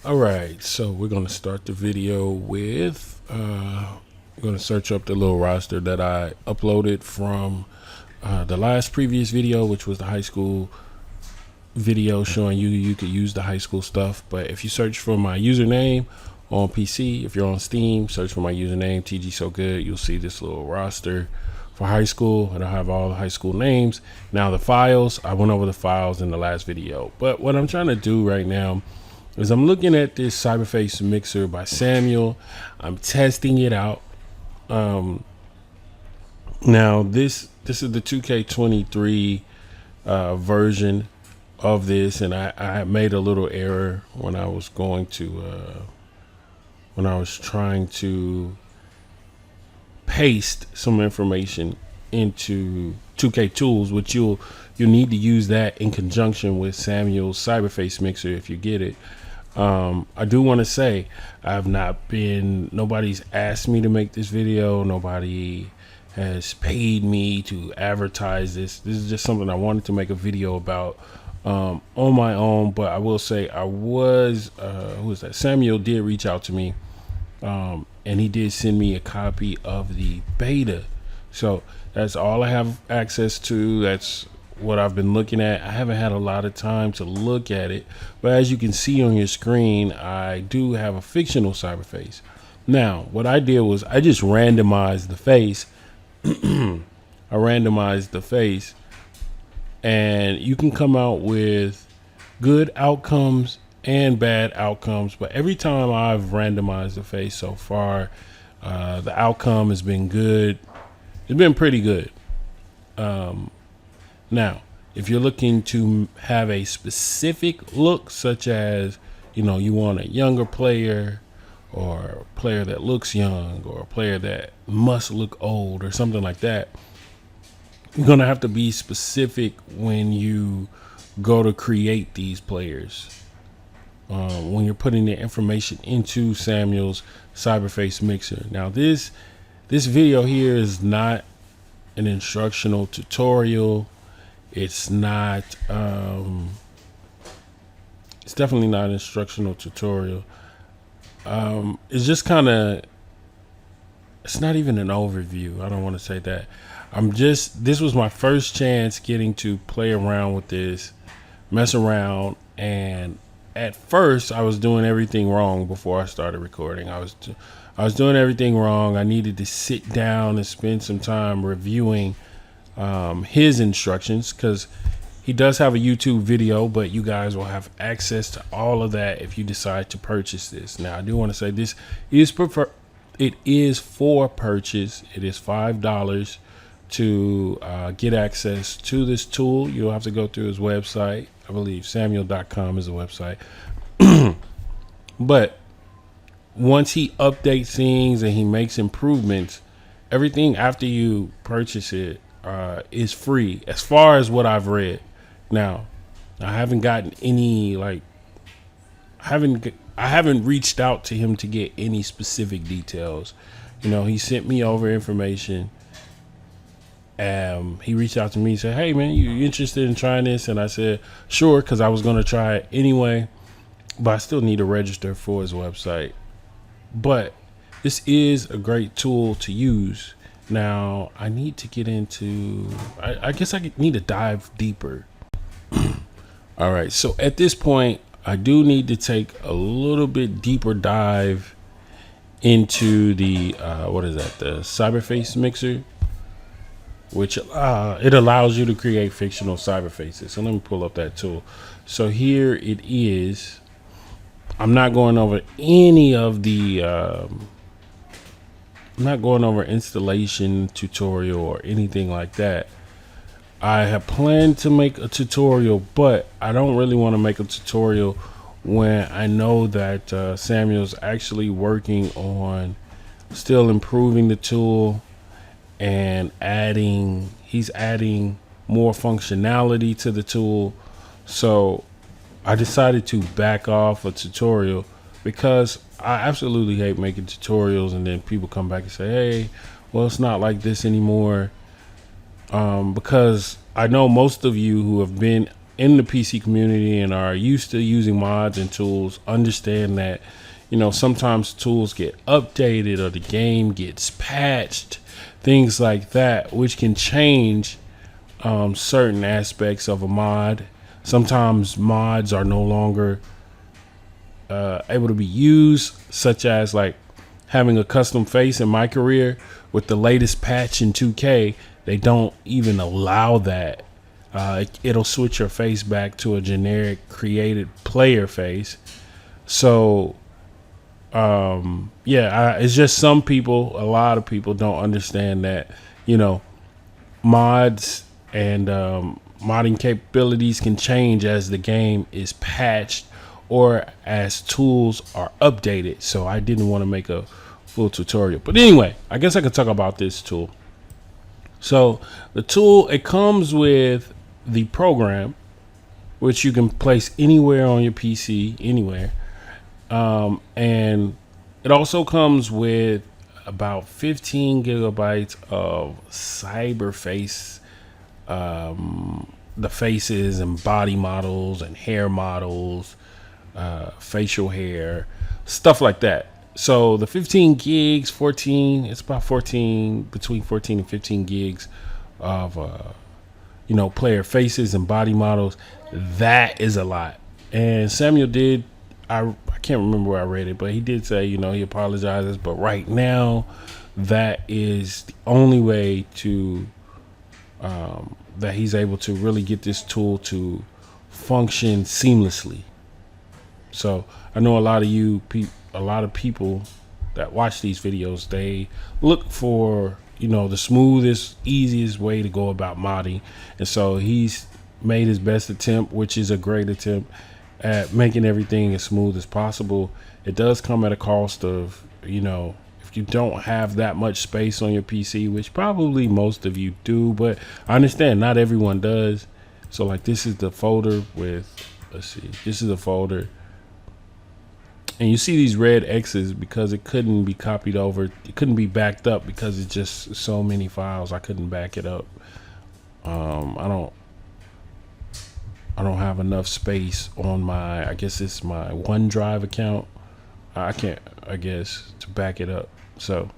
All right, so we're going to start the video with we're going to search up the little roster that I uploaded from the last previous video, which was the high school video showing you could use the high school stuff. But if you search for my username on PC, if you're on Steam, search for my username TGsoGood, you'll see this little roster for high school, and I have all the high school names. Now the files, I went over the files in the last video, but what I'm trying to do right now is I'm looking at this Cyberface mixer by Samuel. I'm testing it out. Now this is the 2K23 version of this, and I made a little error when I was going to when I was trying to paste some information into 2K Tools, which you'll need to use that in conjunction with Samuel's Cyberface mixer if you get it. I do want to say nobody's asked me to make this video. Nobody has paid me to advertise this. This is just something I wanted to make a video about on my own. But I will say who was that? Samuel did reach out to me, and he did send me a copy of the beta. So that's all I have access to. That's what I've been looking at. I haven't had a lot of time to look at it, but as you can see on your screen, I do have a fictional Cyberface. Now, what I did was I just randomized the face. I randomized the face, and you can come out with good outcomes and bad outcomes. But every time I've randomized the face so far, the outcome has been good. It's been pretty good. Now, if you're looking to have a specific look, such as, you want a younger player, or a player that looks young, or a player that must look old, or something like that, you're going to have to be specific when you go to create these players. When you're putting the information into Samuel's Cyberface mixer. Now, this video here is not an instructional tutorial. It's not it's definitely not an instructional tutorial. It's just it's not even an overview. I don't want to say that. This was my first chance getting to play around with this, mess around, and at first I was doing everything wrong before I started recording. I was doing everything wrong. I needed to sit down and spend some time reviewing his instructions, because he does have a YouTube video, but you guys will have access to all of that if you decide to purchase this. Now, I do want to say this is it is for purchase. It is $5 to get access to this tool. You'll have to go through his website. I believe Samuel.com is the website. But once he updates things and he makes improvements, everything after you purchase it is free, as far as what I've read. Now, I haven't gotten any I haven't reached out to him to get any specific details. He sent me over information. He reached out to me and said, "Hey man, you interested in trying this?" And I said, "Sure," because I was going to try it anyway, but I still need to register for his website. But this is a great tool to use. Now, I need to get into, I guess I need to dive deeper. All right, so at this point, I do need to take a little bit deeper dive into the, the Cyberface mixer, which it allows you to create fictional Cyberfaces. So let me pull up that tool. So here it is. I'm not going over any of the, I'm not going over installation tutorial or anything like that. I have planned to make a tutorial, but I don't really want to make a tutorial when I know that Samuel's actually working on still improving the tool and he's adding more functionality to the tool. So I decided to back off a tutorial, because I absolutely hate making tutorials and then people come back and say, "Hey, well, it's not like this anymore." Because I know most of you who have been in the PC community and are used to using mods and tools understand that, you know, sometimes tools get updated or the game gets patched, things like that, which can change certain aspects of a mod. Sometimes mods are no longer able to be used, such as like having a custom face. In my career, with the latest patch in 2K, they don't even allow that. It'll switch your face back to a generic created player face. So it's just some people, a lot of people don't understand that, you know, mods and modding capabilities can change as the game is patched or as tools are updated. So I didn't want to make a full tutorial, but anyway, I guess I could talk about this tool. So the tool, it comes with the program, which you can place anywhere on your PC, anywhere. And it also comes with about 15 gigabytes of cyberface, the faces and body models and hair models, facial hair, stuff like that. So the 15 gigs, 14, it's about 14, between 14 and 15 gigs of, you know, player faces and body models. That is a lot. And Samuel did, I can't remember where I read it, but he did say, you know, he apologizes, but right now that is the only way to, that he's able to really get this tool to function seamlessly. So I know a lot of people that watch these videos, they look for, you know, the smoothest, easiest way to go about modding. And so he's made his best attempt, which is a great attempt at making everything as smooth as possible. It does come at a cost of, you know, if you don't have that much space on your PC, which probably most of you do, but I understand not everyone does. So like this is the folder with, let's see, this is a folder. And you see these red X's because it couldn't be copied over. It couldn't be backed up because it's just so many files. I couldn't back it up. I don't have enough space on my, I guess it's my OneDrive account. I can't, I guess, to back it up. So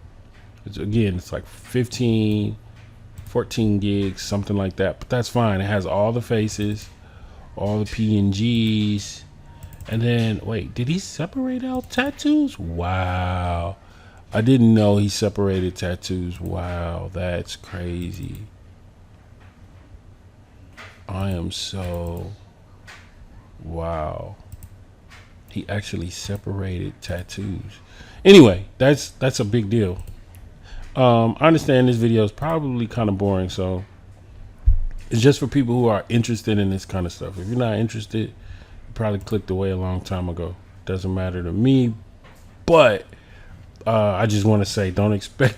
it's like 15, 14 gigs, something like that. But that's fine. It has all the faces, all the PNGs. And then, wait, did he separate out tattoos? Wow. I didn't know he separated tattoos. Wow, that's crazy. I am so, wow. He actually separated tattoos. Anyway, that's a big deal. I understand this video is probably kind of boring, so it's just for people who are interested in this kind of stuff. If you're not interested, probably clicked away a long time ago. Doesn't matter to me, but I just want to say don't expect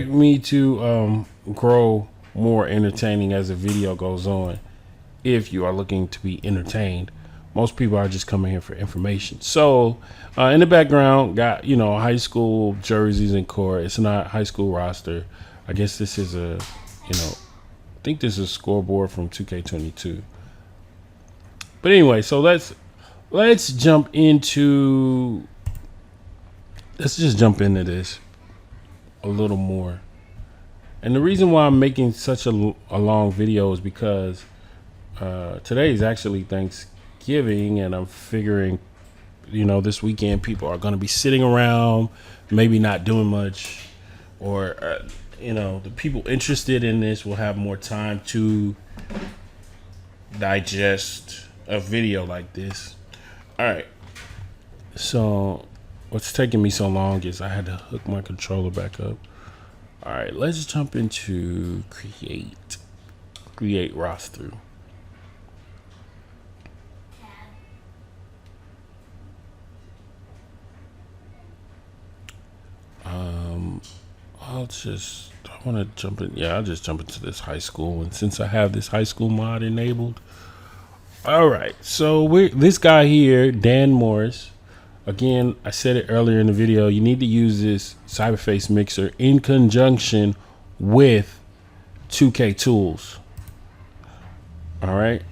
me to grow more entertaining as the video goes on. If you are looking to be entertained, most people are just coming here for information. So in the background, got, you know, high school jerseys and court. It's not high school roster. I guess this is a, you know, I think this is a scoreboard from 2K22. But anyway, so let's just jump into this a little more. And the reason why I'm making such a long video is because today is actually Thanksgiving, and I'm figuring, you know, this weekend people are going to be sitting around, maybe not doing much, or you know, the people interested in this will have more time to digest a video like this. All right, so what's taking me so long is I had to hook my controller back up. All right, let's jump into create roster. I'll just jump into this high school, and since I have this high school mod enabled. All right, so this guy here, Dan Morris. Again, I said it earlier in the video, you need to use this Cyberface mixer in conjunction with 2K tools. All right,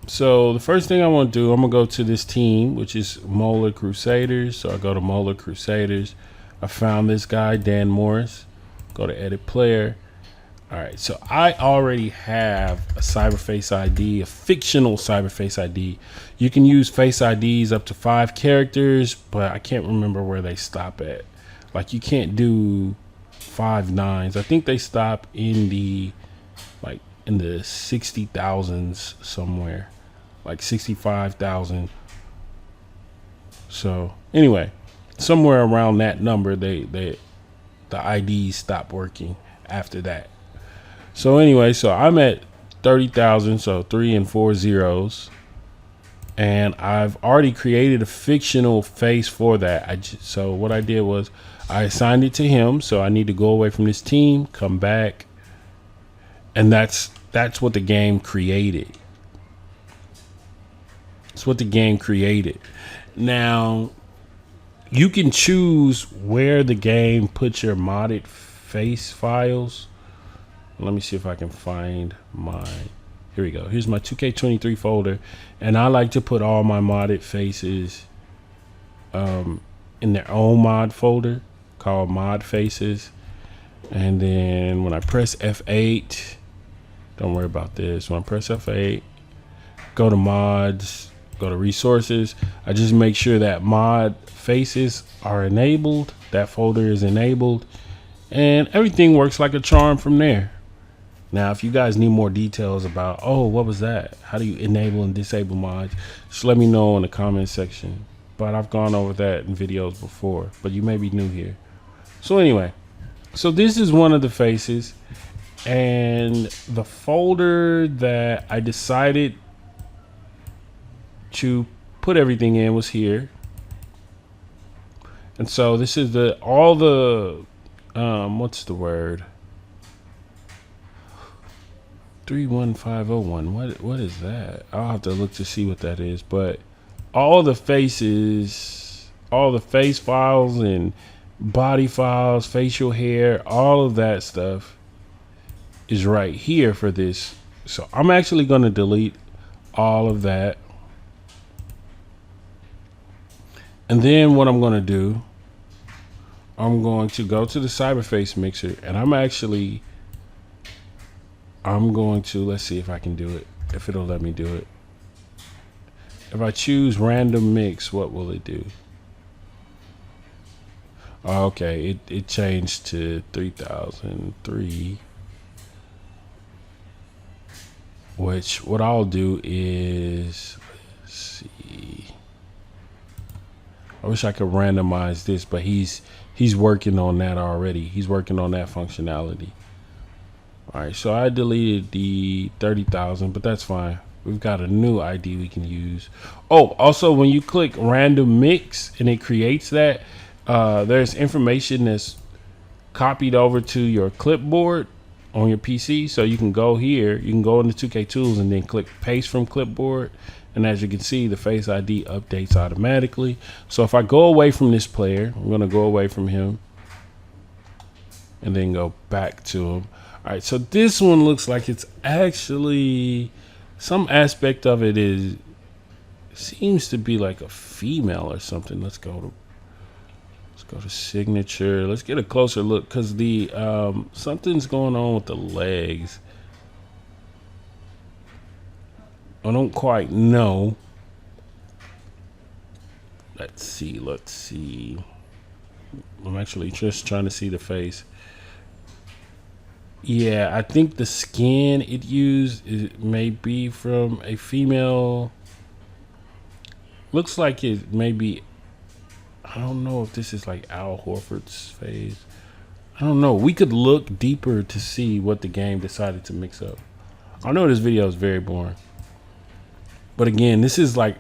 So the first thing I want to do, I'm gonna go to this team, which is Molar Crusaders. So I go to Molar Crusaders. I found this guy, Dan Morris. Go to edit player. All right, so I already have a Cyberface ID, a fictional Cyberface ID. You can use face IDs up to 5 characters, but I can't remember where they stop at. Like, you can't do 5 nines. I think they stop in the in the 60,000s somewhere, like 65,000. So anyway, somewhere around that number, the IDs stop working after that. So anyway, so I'm at 30,000, so 3 and 4 zeros, and I've already created a fictional face for that. So what I did was I assigned it to him. So I need to go away from this team, come back, and that's what the game created. It's what the game created. Now, you can choose where the game puts your modded face files. Let me see if I can find mine. Here we go. Here's my 2K23 folder, and I like to put all my modded faces in their own mod folder called mod faces. And then when I press F8, don't worry about this. When I press F8, go to mods, go to resources. I just make sure that mod faces are enabled. That folder is enabled, and everything works like a charm from there. Now, if you guys need more details about, oh, what was that? How do you enable and disable mods? Just let me know in the comment section. But I've gone over that in videos before, but you may be new here. So anyway, so this is one of the faces, and the folder that I decided to put everything in was here. And so this is all the what's the word? 31501. What is that? I'll have to look to see what that is. But all the faces, all the face files and body files, facial hair, all of that stuff is right here for this. So I'm actually going to delete all of that. And then what I'm going to do, I'm going to go to the Cyberface mixer, and I'm going to, let's see if I can do it, if it'll let me do it. If I choose random mix, what will it do? Oh, okay, it changed to 3003. Which, what I'll do is, let's see. I wish I could randomize this, but he's working on that already. He's working on that functionality. All right, so I deleted the 30,000, but that's fine. We've got a new ID we can use. Oh, also, when you click random mix and it creates that, there's information that's copied over to your clipboard on your PC. So you can go here, you can go into 2K Tools and then click paste from clipboard. And as you can see, the face ID updates automatically. So if I go away from this player, I'm going to go away from him and then go back to him. All right, so this one looks like it's actually, some aspect of it seems to be like a female or something. Let's go to signature. Let's get a closer look, because the something's going on with the legs. I don't quite know. Let's see. I'm actually just trying to see the face. Yeah, I think the skin it used may be from a female. Looks like it may be. I don't know if this is like Al Horford's face. I don't know. We could look deeper to see what the game decided to mix up. I know this video is very boring. But again, this is like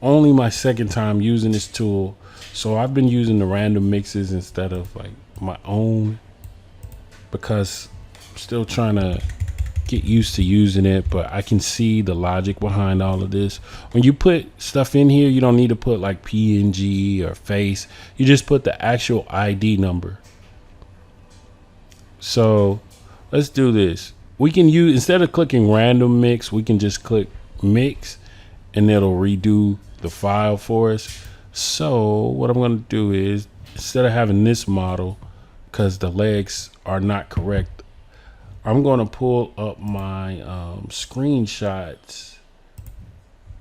only my second time using this tool. So I've been using the random mixes instead of like my own, because I'm still trying to get used to using it. But I can see the logic behind all of this. When you put stuff in here, you don't need to put like PNG or face. You just put the actual ID number. So let's do this. We can use, instead of clicking random mix, we can just click mix. and it'll redo the file for us. So what I'm going to do is, instead of having this model, because the legs are not correct, I'm going to pull up my screenshots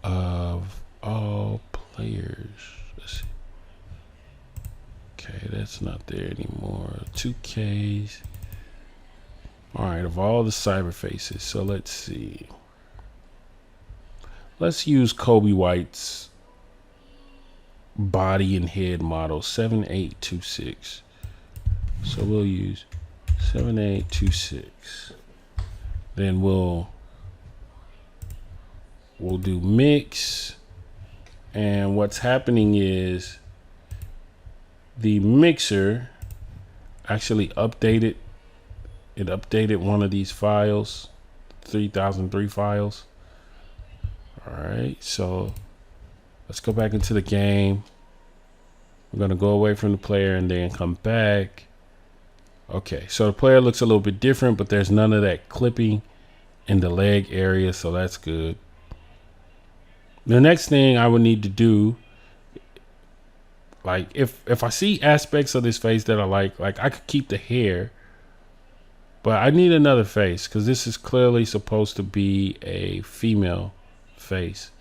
of all players. Let's see. Okay, that's not there anymore. 2Ks. All right, of all the cyber faces. So let's see. Let's use Kobe White's body and head model 7826. So we'll use 7826. Then we'll do mix, and what's happening is the mixer actually updated. It updated one of these files, 3003 files. All right, so let's go back into the game. We're gonna go away from the player and then come back. Okay, so the player looks a little bit different, but there's none of that clipping in the leg area, so that's good. The next thing I would need to do, like if I see aspects of this face that I like I could keep the hair, but I need another face because this is clearly supposed to be a female face.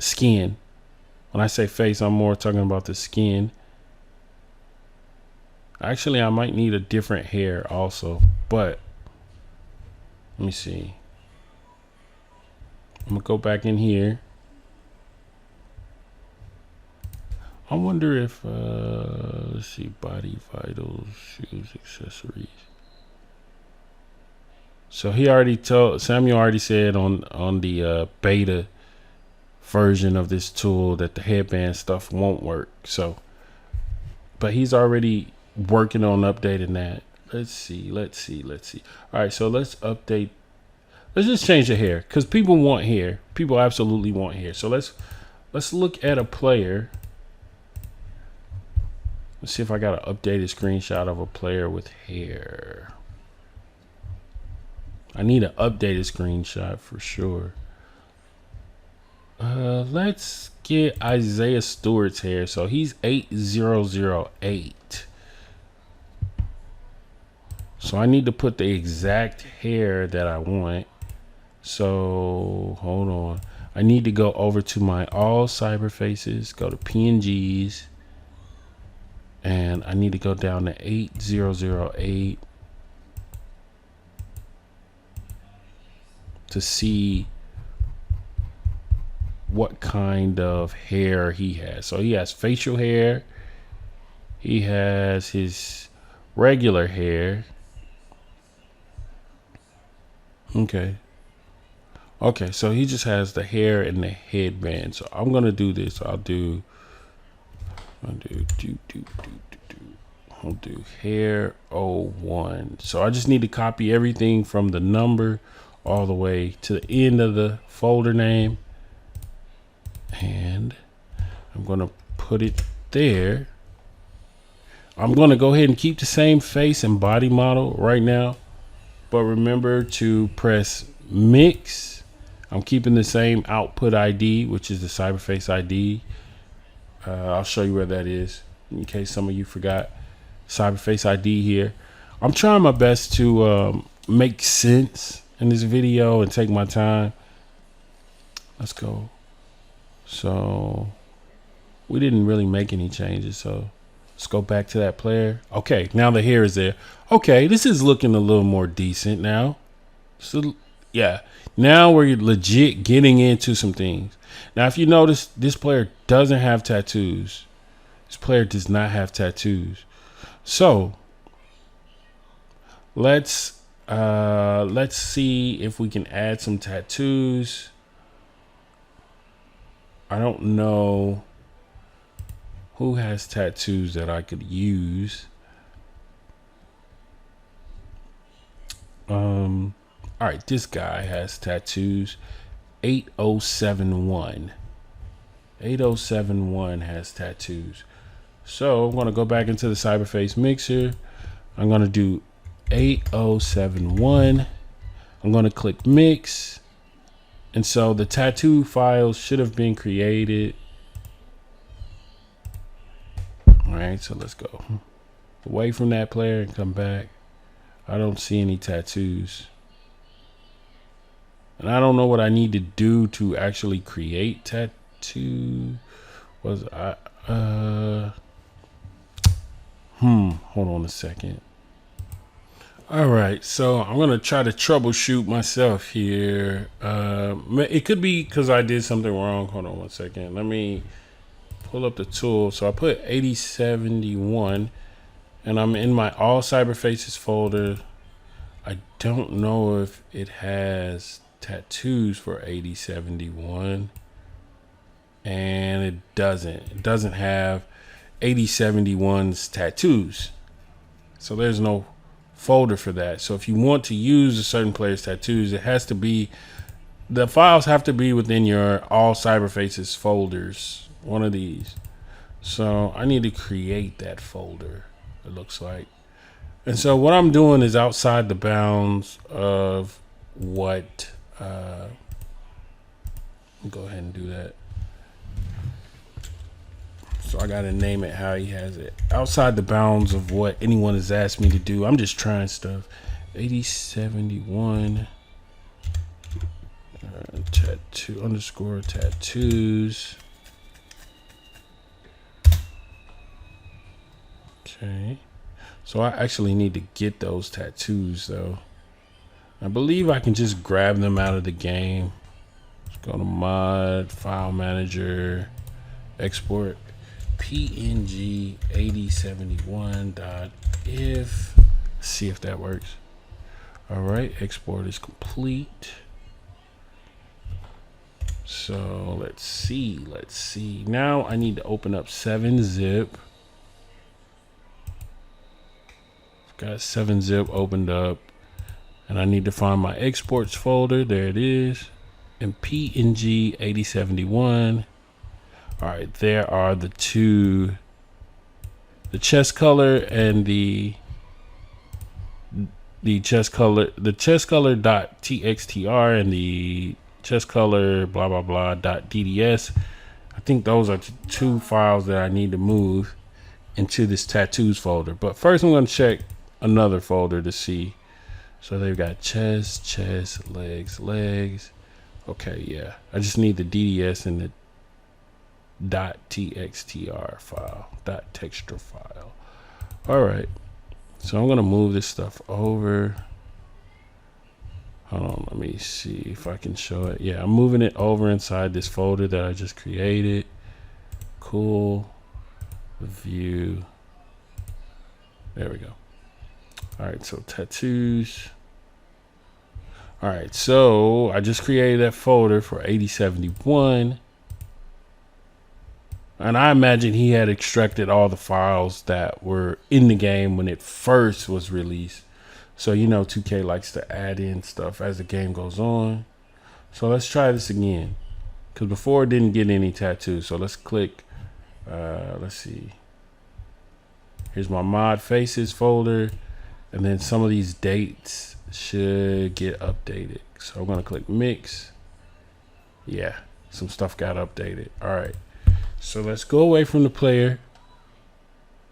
Skin. When I say face, I'm more talking about the skin. Actually, I might need a different hair also, but let me see. I'm gonna go back in here. I wonder if let's see, body vitals, shoes, accessories. So he already told, Samuel already said on the beta version of this tool that the headband stuff won't work. So, but he's already working on updating that. Let's see. All right, so let's update. Let's just change the hair because people want hair. People absolutely want hair. So let's look at a player. Let's see if I got an updated screenshot of a player with hair. I need an updated screenshot for sure. Let's get Isaiah Stewart's hair. So he's 8008. So I need to put the exact hair that I want. So hold on. I need to go over to my all cyber faces, go to PNGs, and I need to go down to 8008 to see what kind of hair he has. So he has facial hair. He has his regular hair. Okay, so he just has the hair and the headband. So I'm gonna do this. I'll do hair 01. So I just need to copy everything from the number all the way to the end of the folder name, and I'm gonna put it there. I'm gonna go ahead and keep the same face and body model right now, but remember to press mix. I'm keeping the same output ID, which is the Cyberface ID. I'll show you where that is in case some of you forgot. Cyberface ID here. I'm trying my best to make sense in this video and take my time. Let's go. So we didn't really make any changes, so let's go back to that player. Okay, now the hair is there. Okay, this is looking a little more decent now. So yeah, now we're legit getting into some things. Now if you notice, this player doesn't have tattoos. This player does not have tattoos. So let's see if we can add some tattoos. I don't know who has tattoos that I could use. All right, this guy has tattoos. 8071. 8071 has tattoos. So I'm going to go back into the Cyberface mixer. I'm going to do 8071. I'm going to click mix, And so the tattoo files should have been created. All right, so let's go away from that player and come back. I don't see any tattoos. And I don't know what I need to do to actually create tattoo. Hold on a second. All right, so I'm gonna try to troubleshoot myself here. It could be because I did something wrong. Hold on one second. Let me pull up the tool. So I put 8071, and I'm in my all cyber faces folder. I don't know if it has tattoos for 8071, and it doesn't. It doesn't have 8071's tattoos, so there's no folder for that. So if you want to use a certain player's tattoos, it has to be, the files have to be within your all cyber faces folders, one of these. So I need to create that folder, it looks like. And so what I'm doing is outside the bounds of what I'll go ahead and do that. So I gotta name it how he has it. Outside the bounds of what anyone has asked me to do. I'm just trying stuff. 8071 tattoo underscore tattoos. Okay. So I actually need to get those tattoos though. I believe I can just grab them out of the game. Let's go to mod, file manager, export. PNG 8071.if. See if that works. All right, export is complete. So let's see. Now I need to open up 7-zip. Got 7-zip opened up, and I need to find my exports folder. There it is, and PNG 8071. All right, there are the two, the chest color and the chest color, .txtr and the chest color blah blah blah .dds. I think those are the two files that I need to move into this tattoos folder. But first I'm going to check another folder to see. So they've got chest, legs. Okay, yeah. I just need the DDS and the .txtr file, .texture file. All right, so I'm gonna move this stuff over. Hold on, let me see if I can show it. Yeah, I'm moving it over inside this folder that I just created. Cool. View. There we go. All right, so tattoos. All right, so I just created that folder for 8071. And I imagine he had extracted all the files that were in the game when it first was released. So, you know, 2K likes to add in stuff as the game goes on. So let's try this again, because before it didn't get any tattoos. So let's click, let's see. Here's my mod faces folder. And then some of these dates should get updated. So I'm going to click mix. Yeah, some stuff got updated. All right. So let's go away from the player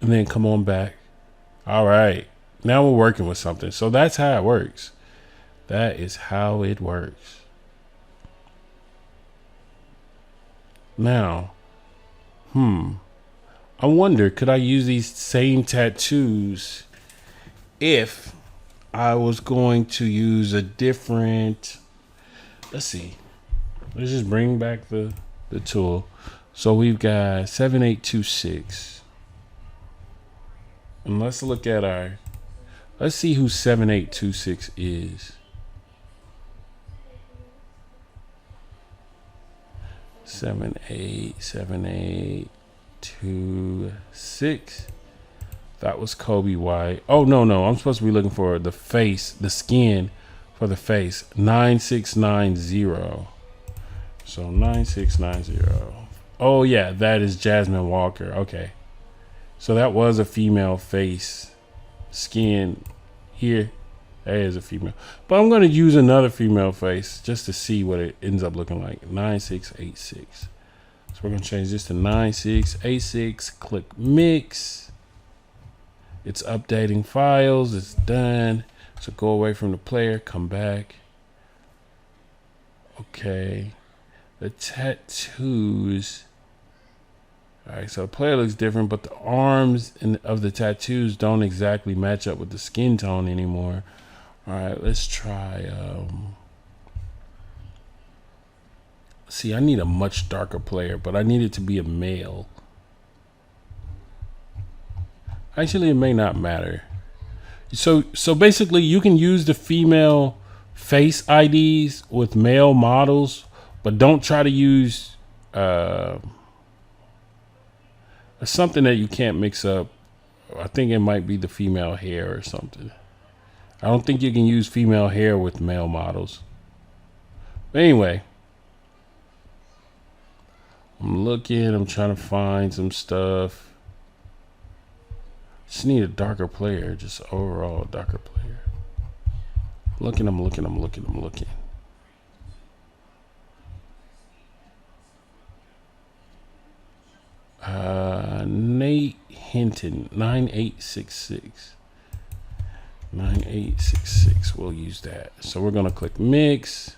and then come on back. All right. Now we're working with something. So that's how it works. That is how it works. Now, I wonder, could I use these same tattoos if I was going to use a different, let's see. Let's just bring back the tool. So we've got 7826. And let's look at let's see who 7826 is. 7826. That was Kobe White. Oh, no. I'm supposed to be looking for the face, the skin for the face. 9690. So 9690. Oh, yeah, that is Jasmine Walker. Okay. So that was a female face skin here. That is a female. But I'm going to use another female face just to see what it ends up looking like. 9686. So we're going to change this to 9686. Click mix. It's updating files. It's done. So go away from the player. Come back. Okay. The tattoos. All right, so the player looks different, but the arms of the tattoos don't exactly match up with the skin tone anymore. All right, let's try. See, I need a much darker player, but I need it to be a male. Actually, it may not matter. So basically, you can use the female face IDs with male models, but don't try to use something that you can't mix up. I think it might be the female hair or something. I don't think you can use female hair with male models. But anyway, I'm looking. I'm trying to find some stuff. Just need a darker player. Just overall darker player. I'm looking. Nate Hinton, 9866. 9866. We'll use that. So we're gonna click mix.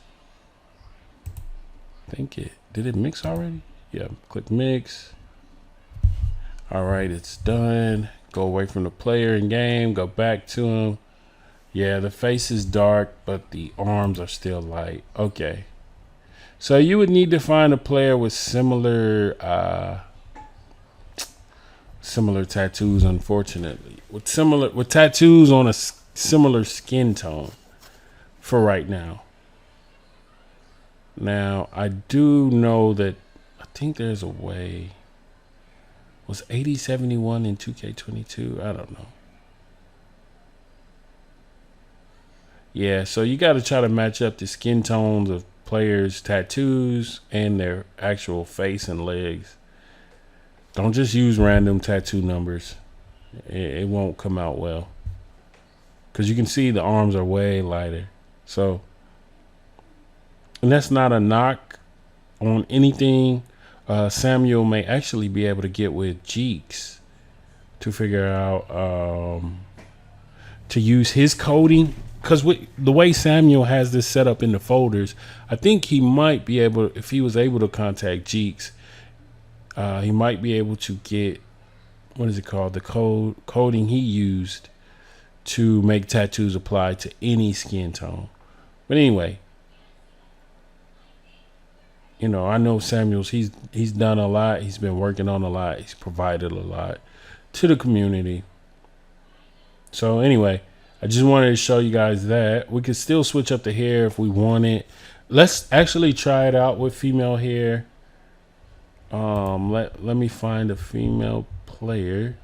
I think did it mix already? Yeah, click mix. All right, it's done. Go away from the player in game, go back to him. Yeah, the face is dark, but the arms are still light. Okay. So you would need to find a player with similar tattoos, unfortunately. With tattoos on a similar skin tone for right now. Now, I do know that I think there's a way. Was 8071 in 2K22? I don't know. Yeah, so you got to try to match up the skin tones of players' tattoos and their actual face and legs. Don't just use random tattoo numbers. It won't come out well. Because you can see the arms are way lighter. So, and that's not a knock on anything. Samuel may actually be able to get with Jeeks to figure out to use his coding. Because the way Samuel has this set up in the folders, I think he might be able, if he was able to contact Jeeks, he might be able to get, what is it called, the coding he used to make tattoos apply to any skin tone. But anyway, you know, I know Samuel's, he's done a lot. He's been working on a lot. He's provided a lot to the community. So anyway, I just wanted to show you guys that. We could still switch up the hair if we wanted. Let's actually try it out with female hair. Let me find a female player.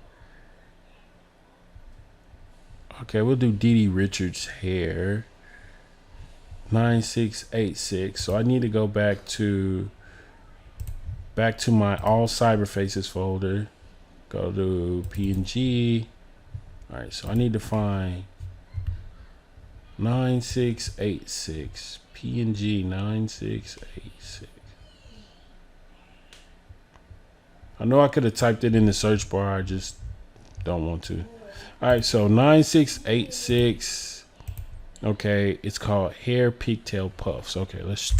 Okay, we'll do Dee Dee Richards' hair. 9686. So I need to go back to my all cyber faces folder. Go to PNG. All right, so I need to find 9686. PNG 9686. I know I could have typed it in the search bar. I just don't want to. All right, so 9686. Okay, it's called hair pigtail puffs. Okay, let's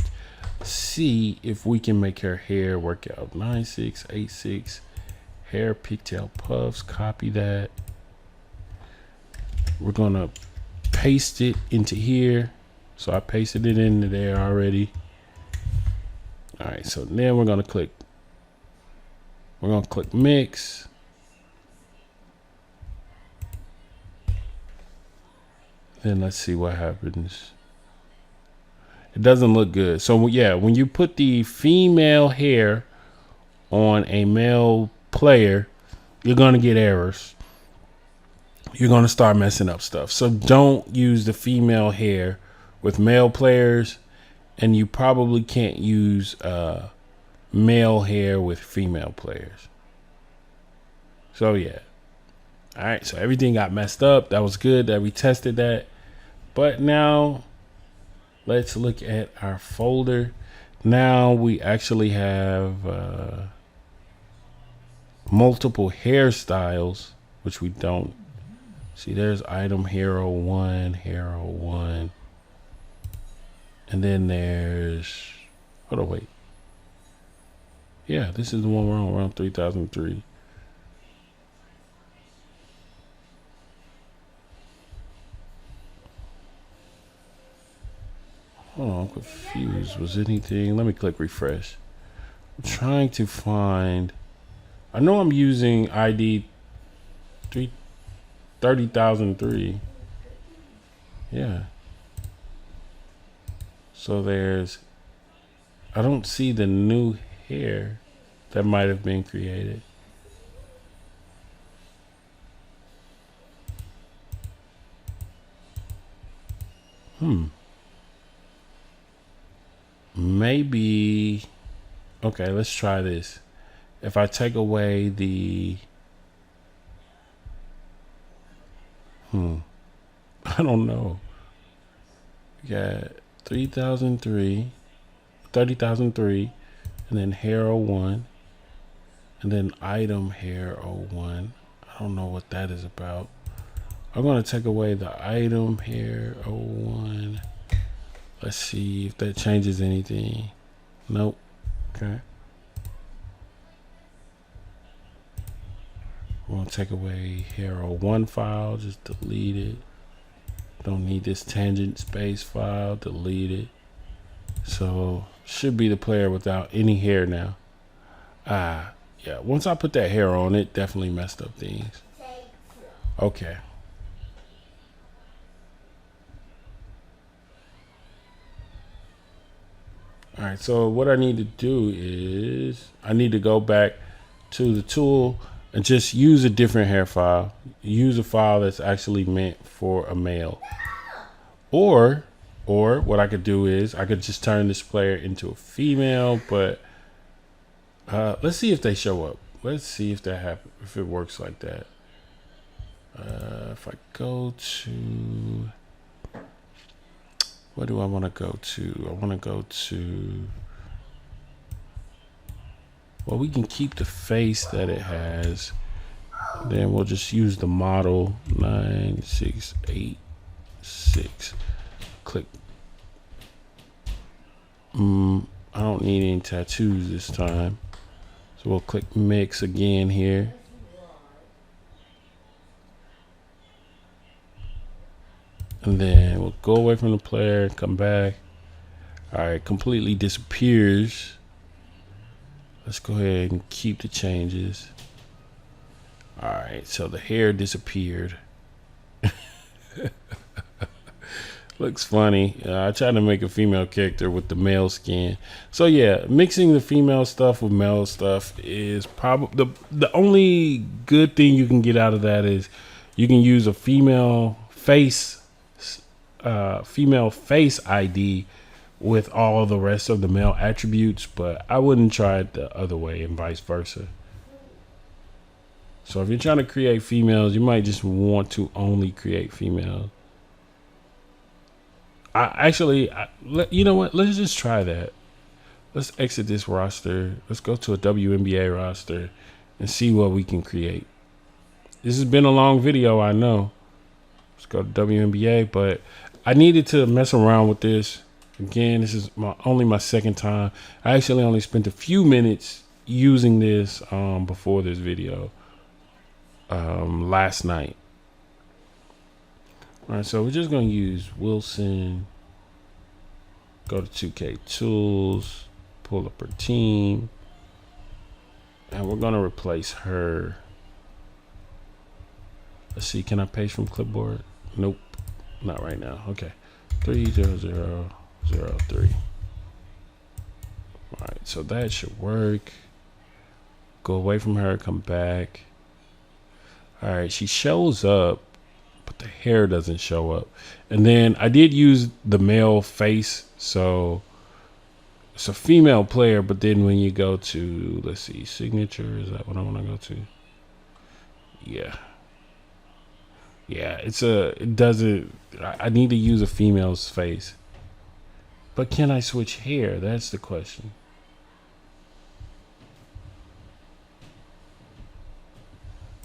see if we can make her hair work out. 9686 hair pigtail puffs. Copy that. We're gonna paste it into here. So I pasted it into there already. All right, so then we're gonna click mix. Then let's see what happens. It doesn't look good. So yeah, when you put the female hair on a male player, you're gonna get errors. You're gonna start messing up stuff. So don't use the female hair with male players, and you probably can't use male hair with female players. So yeah. All right, so everything got messed up. That was good that we tested that. But now let's look at our folder. Now we actually have multiple hairstyles, which we don't see. There's item hero 1, hero 1. And then there's, hold on, wait. Yeah, this is the one we're on. We're on 3003. Hold on, I'm confused. Was anything? Let me click refresh. I'm trying to find. I know I'm using ID 30,003. Yeah. So there's. I don't see the new hair that might have been created. Maybe. Okay, let's try this. If I take away the. I don't know. We got 3003, 30,003, and then hero 1, and then item hero 1. I don't know what that is about. I'm going to take away the item hero 1. Let's see if that changes anything. Nope. Okay. We're going to take away hero 1 file. Just delete it. Don't need this tangent space file. Delete it. So should be the player without any hair now. Yeah. Once I put that hair on, it definitely messed up things. Okay. All right, so what I need to do is I need to go back to the tool and just use a different hair file. Use a file that's actually meant for a male. Or what I could do is I could just turn this player into a female, but let's see if they show up. Let's see if that happens, if it works like that. If I go to, what do I want to go to? I want to go to, well, we can keep the face that it has. Then we'll just use the model 9686. Click. I don't need any tattoos this time. So we'll click mix again here. And then we'll go away from the player and come back. All right, completely disappears. Let's go ahead and keep the changes. All right, so the hair disappeared. Looks funny. I tried to make a female character with the male skin. So yeah, mixing the female stuff with male stuff is probably the only good thing you can get out of that is you can use a female face ID with all the rest of the male attributes, but I wouldn't try it the other way and vice versa. So if you're trying to create females, you might just want to only create females. You know what? Let's just try that. Let's exit this roster. Let's go to a WNBA roster and see what we can create. This has been a long video, I know. Let's go to WNBA, but I needed to mess around with this. Again, this is only my second time. I actually only spent a few minutes using this before this video last night. All right, so we're just going to use Wilson. Go to 2K Tools, pull up her team, and we're going to replace her. Let's see, can I paste from clipboard? Nope, not right now. Okay, 30003. All right, so that should work. Go away from her, come back. All right, she shows up, but the hair doesn't show up. And then I did use the male face, so it's a female player, but then when you go to, let's see, signature, is that what I want to go to? Yeah. Yeah, it doesn't. I need to use a female's face. But can I switch hair? That's the question.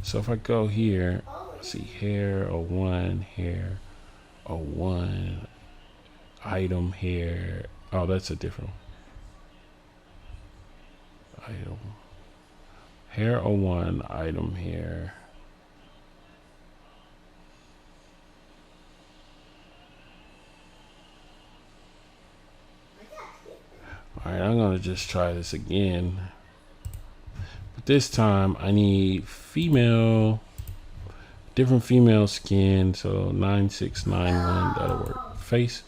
So if I go here, see hair 01, hair 01, item hair. Oh, that's a different one. Item. Hair 01, item hair. Alright, I'm going to just try this again. But this time I need female, different female skin. So 9691, that'll work. Face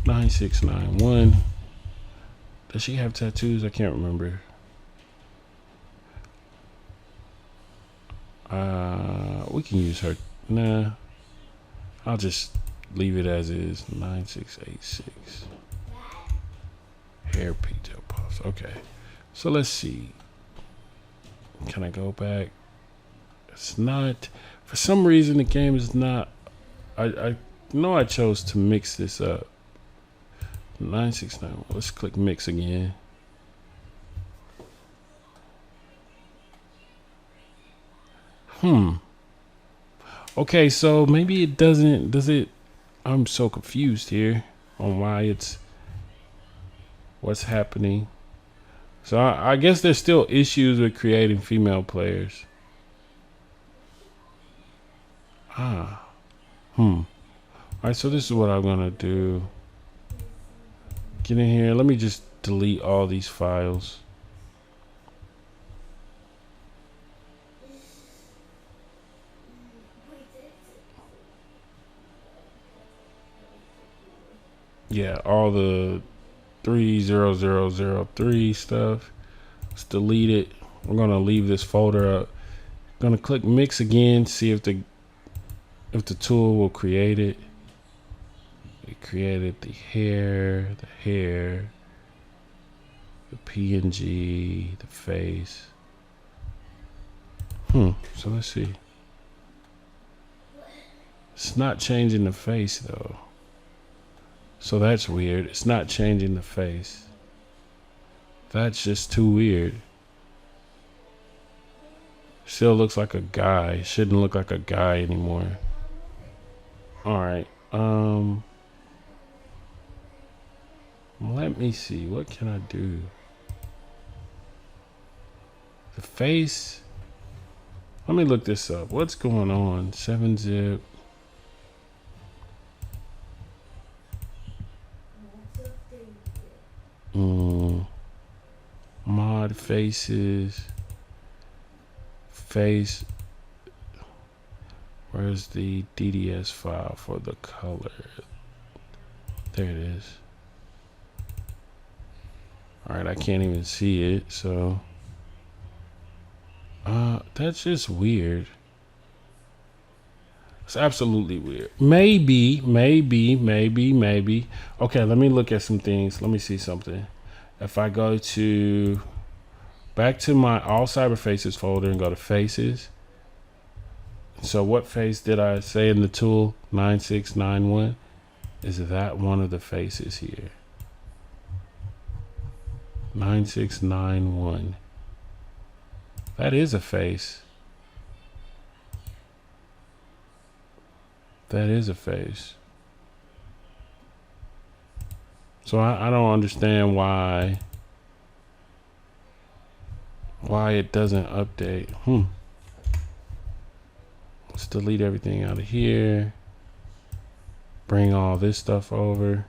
9691. Does she have tattoos? I can't remember. We can use her. Nah, I'll just leave it as is. 9686. Hair pigtail puffs. Okay, so let's see. Can I go back? It's not. For some reason, the game is not. I know I chose to mix this up. 969. Let's click mix again. Okay, so maybe it doesn't. Does it? I'm so confused here on why it's. What's happening? So I guess there's still issues with creating female players. Alright, so this is what I'm gonna do. Get in here. Let me just delete all these files. Yeah, all the 30003 stuff. Let's delete it. We're gonna leave this folder up. Gonna click mix again, see if the tool will create it. It created the hair, the PNG, the face. So let's see. It's not changing the face though. So that's weird. It's not changing the face. That's just too weird. Still looks like a guy. Shouldn't look like a guy anymore. Alright. Let me see. What can I do? The face. Let me look this up. What's going on? 7-zip. Mod faces. Face. Where's the DDS file for the color? There it is. Alright, I can't even see it, so that's just weird. It's absolutely weird. Maybe. Okay, let me look at some things. Let me see something. If I go to back to my all cyber faces folder and go to faces. So what face did I say in the tool? 9691. Is that one of the faces here? 9691. That is a face. That is a face. So I don't understand why it doesn't update. Let's delete everything out of here. Bring all this stuff over.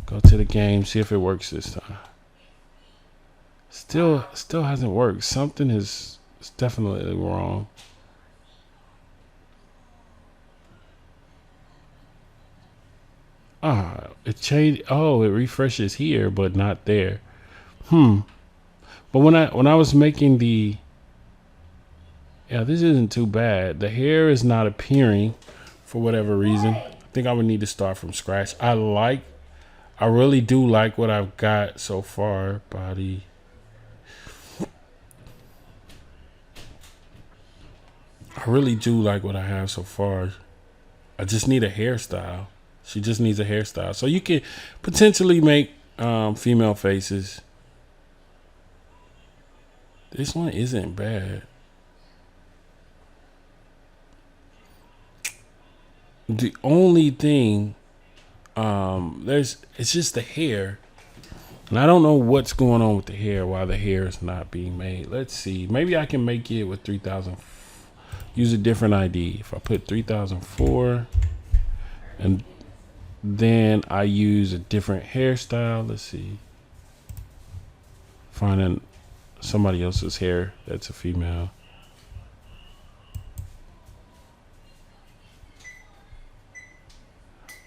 Go to the game, see if it works this time. Still hasn't worked. Something is definitely wrong. It changed. Oh, it refreshes here, but not there. But when I was making the, this isn't too bad. The hair is not appearing for whatever reason. I think I would need to start from scratch. I really do like what I've got so far. Body. I really do like what I have so far. I just need a hairstyle. She just needs a hairstyle. So you can potentially make female faces. This one isn't bad. The only thing, it's just the hair. And I don't know what's going on with the hair, why the hair is not being made. Let's see. Maybe I can make it with 3000. Use a different ID. If I put 3004 and then I use a different hairstyle. Let's see. Finding somebody else's hair that's a female.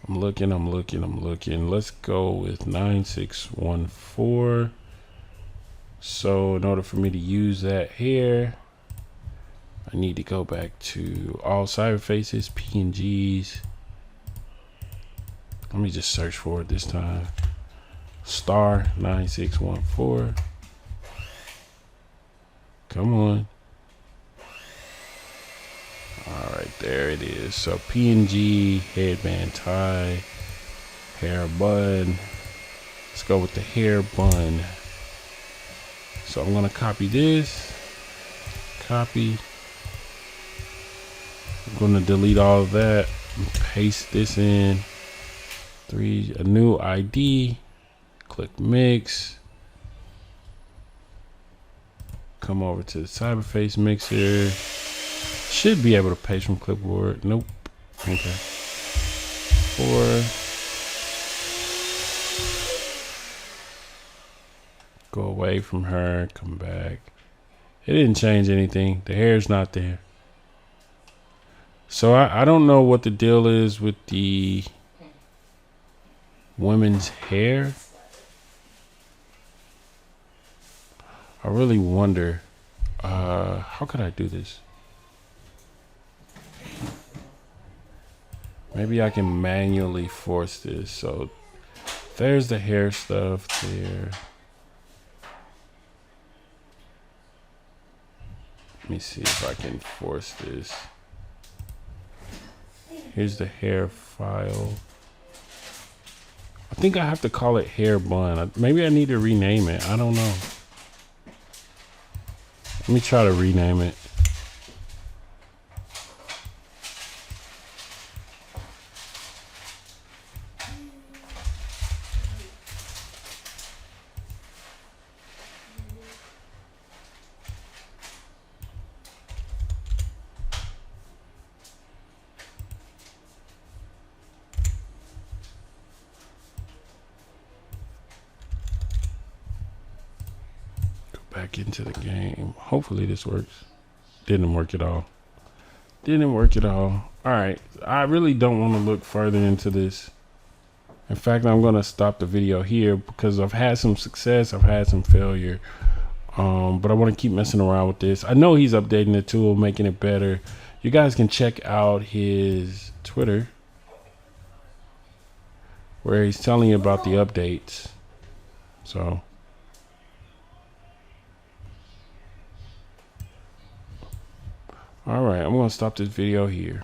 I'm looking. Let's go with 9614. So in order for me to use that hair, I need to go back to all cyber faces, PNGs. Let me just search for it this time. Star 9614. Come on. All right, there it is. So PNG, headband tie, hair bun. Let's go with the hair bun. So I'm gonna copy this, copy. I'm gonna delete all of that and paste this in. A new ID, click mix. Come over to the cyberface mixer. Should be able to paste from clipboard. Nope. Okay. 4. Go away from her. Come back. It didn't change anything. The hair's not there. So I don't know what the deal is with the women's hair. I really wonder. How could I do this? Maybe I can manually force this. So there's the hair stuff there. Let me see if I can force this. Here's the hair file. I think I have to call it hair bun. Maybe I need to rename it. I don't know. Let me try to rename it. Back into the game. Hopefully this works. Didn't work at all. All right, I really don't want to look further into this. In fact, I'm going to stop the video here because I've had some success, I've had some failure, but I want to keep messing around with this. I know he's updating the tool, making it better. You guys can check out his Twitter where he's telling you about the updates. So all right, I'm going to stop this video here.